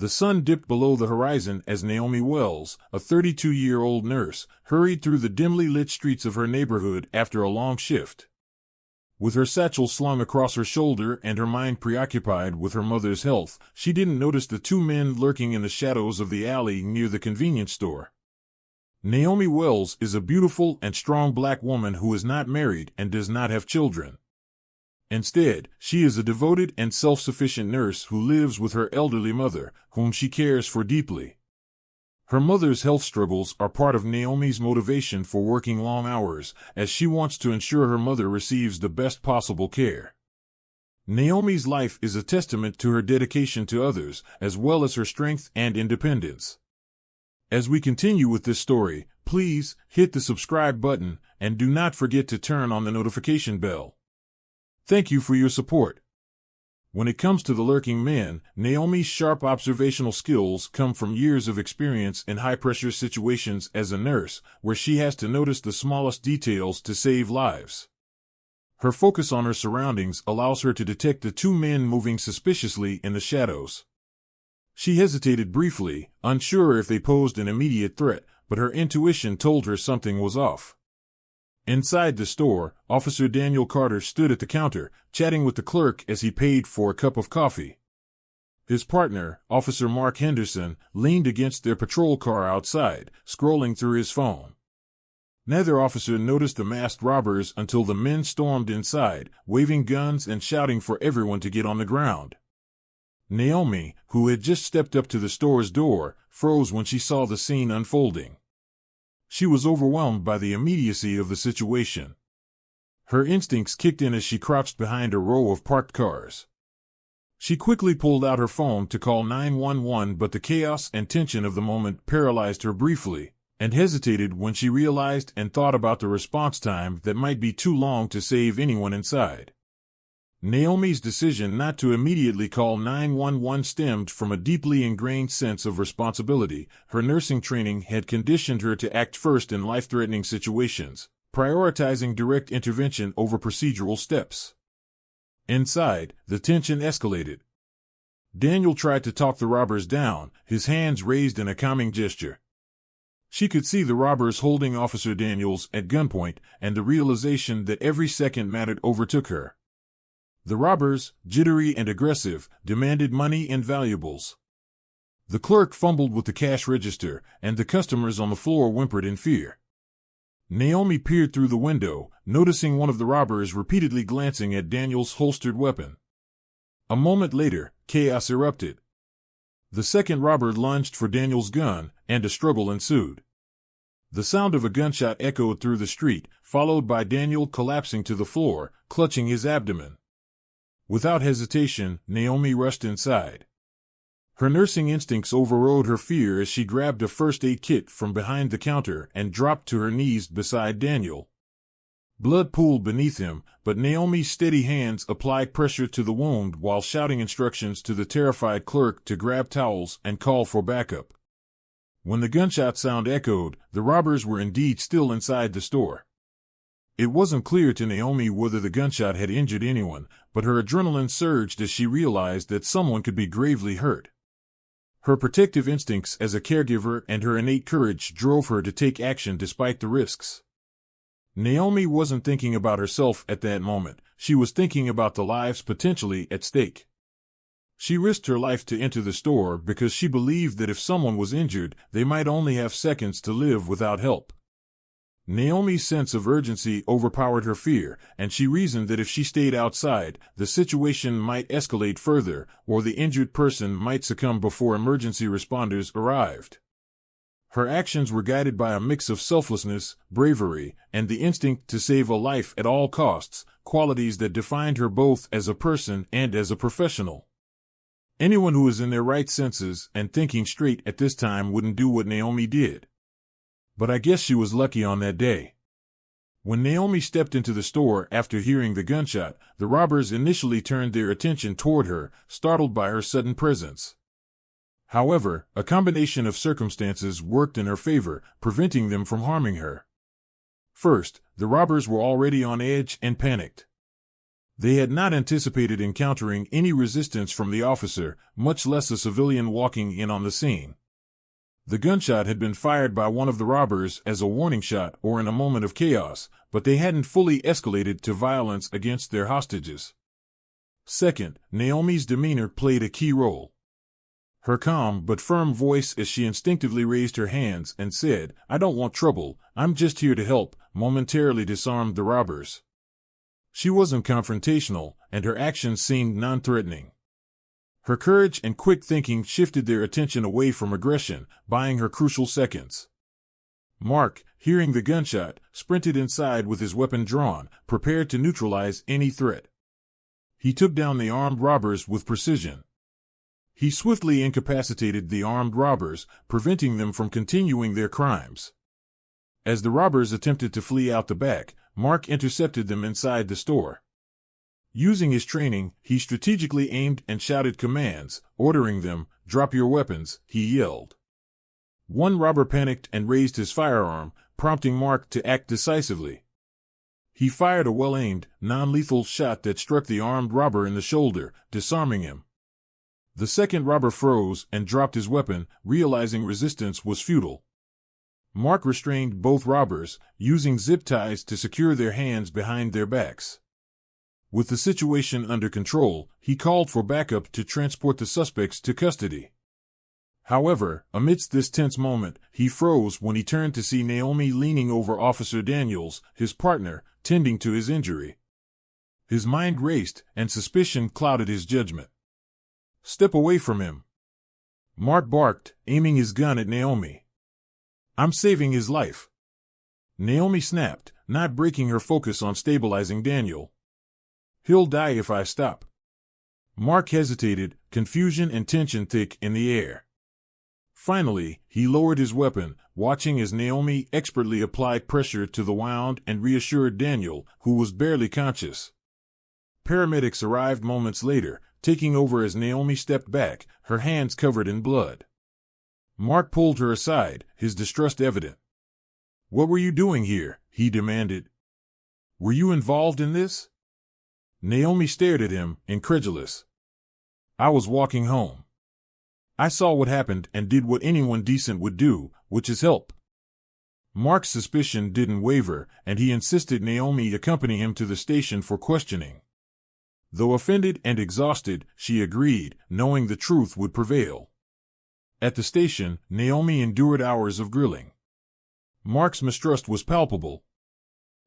The sun dipped below the horizon as Naomi Wells, a 32-year-old nurse, hurried through the dimly lit streets of her neighborhood after a long shift. With her satchel slung across her shoulder and her mind preoccupied with her mother's health, she didn't notice the two men lurking in the shadows of the alley near the convenience store. Naomi Wells is a beautiful and strong black woman who is not married and does not have children. Instead, she is a devoted and self-sufficient nurse who lives with her elderly mother, whom she cares for deeply. Her mother's health struggles are part of Naomi's motivation for working long hours, as she wants to ensure her mother receives the best possible care. Naomi's life is a testament to her dedication to others, as well as her strength and independence. As we continue with this story, please hit the subscribe button and do not forget to turn on the notification bell. Thank you for your support. When it comes to the lurking men, Naomi's sharp observational skills come from years of experience in high-pressure situations as a nurse, where she has to notice the smallest details to save lives. Her focus on her surroundings allows her to detect the two men moving suspiciously in the shadows. She hesitated briefly, unsure if they posed an immediate threat, but her intuition told her something was off. Inside the store, Officer Daniel Carter stood at the counter, chatting with the clerk as he paid for a cup of coffee. His partner, Officer Mark Henderson, leaned against their patrol car outside, scrolling through his phone. Neither officer noticed the masked robbers until the men stormed inside, waving guns and shouting for everyone to get on the ground. Naomi, who had just stepped up to the store's door, froze when she saw the scene unfolding. She was overwhelmed by the immediacy of the situation. Her instincts kicked in as she crouched behind a row of parked cars. She quickly pulled out her phone to call 911, but the chaos and tension of the moment paralyzed her briefly, and hesitated when she realized and thought about the response time that might be too long to save anyone inside. Naomi's decision not to immediately call 911 stemmed from a deeply ingrained sense of responsibility. Her nursing training had conditioned her to act first in life-threatening situations, prioritizing direct intervention over procedural steps. Inside, the tension escalated. Daniel tried to talk the robbers down, his hands raised in a calming gesture. She could see the robbers holding Officer Daniels at gunpoint, and the realization that every second mattered overtook her. The robbers, jittery and aggressive, demanded money and valuables. The clerk fumbled with the cash register, and the customers on the floor whimpered in fear. Naomi peered through the window, noticing one of the robbers repeatedly glancing at Daniel's holstered weapon. A moment later, chaos erupted. The second robber lunged for Daniel's gun, and a struggle ensued. The sound of a gunshot echoed through the street, followed by Daniel collapsing to the floor, clutching his abdomen. Without hesitation, Naomi rushed inside. Her nursing instincts overrode her fear as she grabbed a first aid kit from behind the counter and dropped to her knees beside Daniel. Blood pooled beneath him, but Naomi's steady hands applied pressure to the wound while shouting instructions to the terrified clerk to grab towels and call for backup. When the gunshot sound echoed, the robbers were indeed still inside the store. It wasn't clear to Naomi whether the gunshot had injured anyone, but her adrenaline surged as she realized that someone could be gravely hurt. Her protective instincts as a caregiver and her innate courage drove her to take action despite the risks. Naomi wasn't thinking about herself at that moment, she was thinking about the lives potentially at stake. She risked her life to enter the store because she believed that if someone was injured, they might only have seconds to live without help. Naomi's sense of urgency overpowered her fear, and she reasoned that if she stayed outside, the situation might escalate further, or the injured person might succumb before emergency responders arrived. Her actions were guided by a mix of selflessness, bravery, and the instinct to save a life at all costs, qualities that defined her both as a person and as a professional. Anyone who is in their right senses and thinking straight at this time wouldn't do what Naomi did. But I guess she was lucky on that day. When Naomi stepped into the store after hearing the gunshot, the robbers initially turned their attention toward her, startled by her sudden presence. However, a combination of circumstances worked in her favor, preventing them from harming her. First, the robbers were already on edge and panicked. They had not anticipated encountering any resistance from the officer, much less a civilian walking in on the scene. The gunshot had been fired by one of the robbers as a warning shot or in a moment of chaos, but they hadn't fully escalated to violence against their hostages. Second, Naomi's demeanor played a key role. Her calm but firm voice as she instinctively raised her hands and said, "I don't want trouble, I'm just here to help," momentarily disarmed the robbers. She wasn't confrontational, and her actions seemed non-threatening. Her courage and quick thinking shifted their attention away from aggression, buying her crucial seconds. Mark, hearing the gunshot, sprinted inside with his weapon drawn, prepared to neutralize any threat. He took down the armed robbers with precision. He swiftly incapacitated the armed robbers, preventing them from continuing their crimes. As the robbers attempted to flee out the back, Mark intercepted them inside the store. Using his training, he strategically aimed and shouted commands, ordering them, "Drop your weapons," he yelled. One robber panicked and raised his firearm, prompting Mark to act decisively. He fired a well-aimed, non-lethal shot that struck the armed robber in the shoulder, disarming him. The second robber froze and dropped his weapon, realizing resistance was futile. Mark restrained both robbers, using zip ties to secure their hands behind their backs. With the situation under control, he called for backup to transport the suspects to custody. However, amidst this tense moment, he froze when he turned to see Naomi leaning over Officer Daniels, his partner, tending to his injury. His mind raced, and suspicion clouded his judgment. "Step away from him," Mark barked, aiming his gun at Naomi. "I'm saving his life." Naomi snapped, not breaking her focus on stabilizing Daniel. "He'll die if I stop." Mark hesitated, confusion and tension thick in the air. Finally, he lowered his weapon, watching as Naomi expertly applied pressure to the wound and reassured Daniel, who was barely conscious. Paramedics arrived moments later, taking over as Naomi stepped back, her hands covered in blood. Mark pulled her aside, his distrust evident. "What were you doing here?" he demanded. "Were you involved in this?" Naomi stared at him, incredulous. "I was walking home. I saw what happened and did what anyone decent would do, which is help." Mark's suspicion didn't waver, and he insisted Naomi accompany him to the station for questioning. Though offended and exhausted, she agreed, knowing the truth would prevail. At the station, Naomi endured hours of grilling. Mark's mistrust was palpable.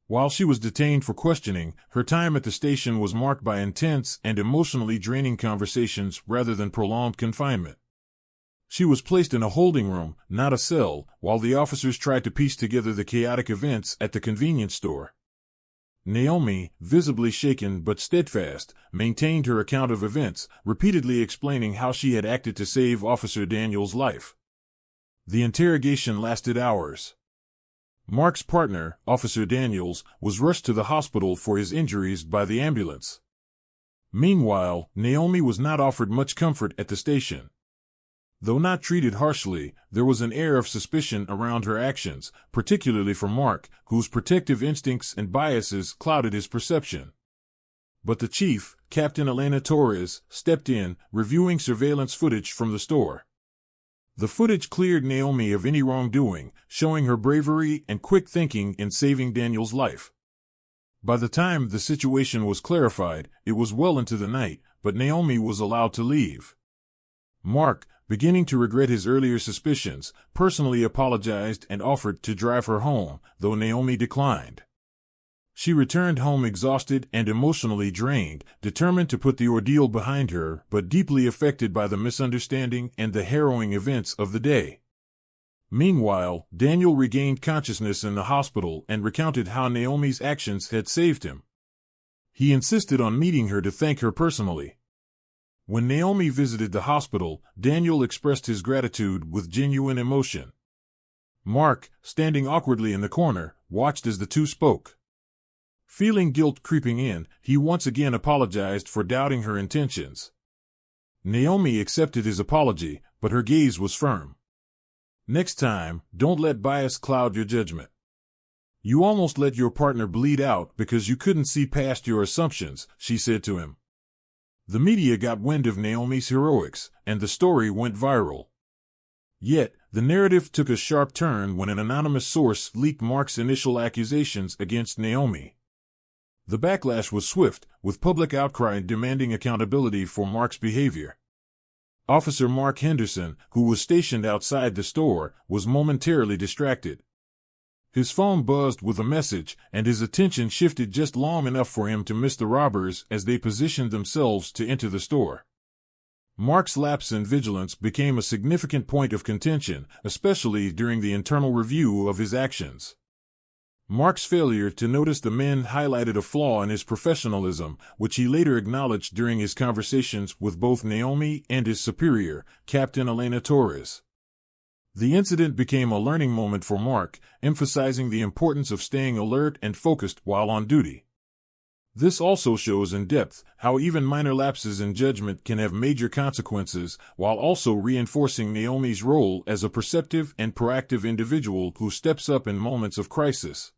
While she was detained for questioning, her time at the station was marked by intense and emotionally draining conversations rather than prolonged confinement. She was placed in a holding room, not a cell, while the officers tried to piece together the chaotic events at the convenience store. Naomi, visibly shaken but steadfast, maintained her account of events, repeatedly explaining how she had acted to save Officer Daniel's life. The interrogation lasted hours. Mark's partner, Officer Daniels, was rushed to the hospital for his injuries by the ambulance. Meanwhile, Naomi was not offered much comfort at the station. Though not treated harshly, there was an air of suspicion around her actions, particularly from Mark, whose protective instincts and biases clouded his perception. But the chief, Captain Elena Torres, stepped in, reviewing surveillance footage from the store. The footage cleared Naomi of any wrongdoing, showing her bravery and quick thinking in saving Daniel's life. By the time the situation was clarified, it was well into the night, but Naomi was allowed to leave. Mark, beginning to regret his earlier suspicions, personally apologized and offered to drive her home, though Naomi declined. She returned home exhausted and emotionally drained, determined to put the ordeal behind her, but deeply affected by the misunderstanding and the harrowing events of the day. Meanwhile, Daniel regained consciousness in the hospital and recounted how Naomi's actions had saved him. He insisted on meeting her to thank her personally. When Naomi visited the hospital, Daniel expressed his gratitude with genuine emotion. Mark, standing awkwardly in the corner, watched as the two spoke. Feeling guilt creeping in, he once again apologized for doubting her intentions. Naomi accepted his apology, but her gaze was firm. "Next time, don't let bias cloud your judgment. "You almost let your partner bleed out because you couldn't see past your assumptions," she said to him. The media got wind of Naomi's heroics, and the story went viral. Yet, the narrative took a sharp turn when an anonymous source leaked Mark's initial accusations against Naomi. The backlash was swift, with public outcry demanding accountability for Mark's behavior. Officer Mark Henderson, who was stationed outside the store, was momentarily distracted. His phone buzzed with a message, and his attention shifted just long enough for him to miss the robbers as they positioned themselves to enter the store. Mark's lapse in vigilance became a significant point of contention, especially during the internal review of his actions. Mark's failure to notice the men highlighted a flaw in his professionalism, which he later acknowledged during his conversations with both Naomi and his superior, Captain Elena Torres. The incident became a learning moment for Mark, emphasizing the importance of staying alert and focused while on duty. This also shows in depth how even minor lapses in judgment can have major consequences, while also reinforcing Naomi's role as a perceptive and proactive individual who steps up in moments of crisis.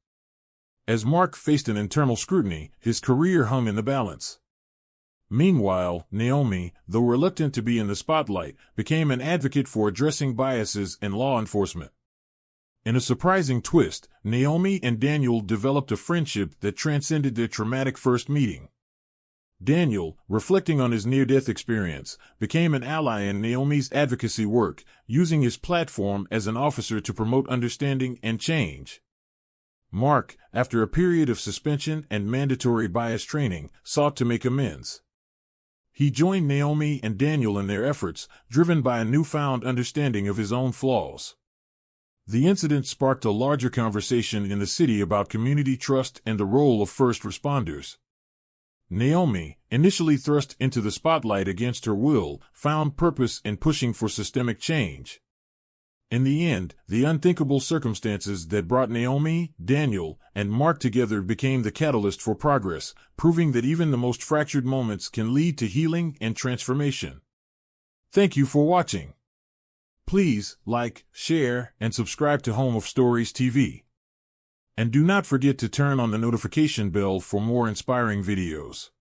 As Mark faced an internal scrutiny, his career hung in the balance. Meanwhile, Naomi, though reluctant to be in the spotlight, became an advocate for addressing biases in law enforcement. In a surprising twist, Naomi and Daniel developed a friendship that transcended their traumatic first meeting. Daniel, reflecting on his near-death experience, became an ally in Naomi's advocacy work, using his platform as an officer to promote understanding and change. Mark, after a period of suspension and mandatory bias training, sought to make amends. He joined Naomi and Daniel in their efforts, driven by a newfound understanding of his own flaws. The incident sparked a larger conversation in the city about community trust and the role of first responders. Naomi, initially thrust into the spotlight against her will, found purpose in pushing for systemic change. In the end, the unthinkable circumstances that brought Naomi, Daniel, and Mark together became the catalyst for progress, proving that even the most fractured moments can lead to healing and transformation. Thank you for watching. Please like, share, and subscribe to Home of Stories TV. And do not forget to turn on the notification bell for more inspiring videos.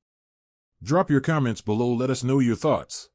Drop your comments below, let us know your thoughts.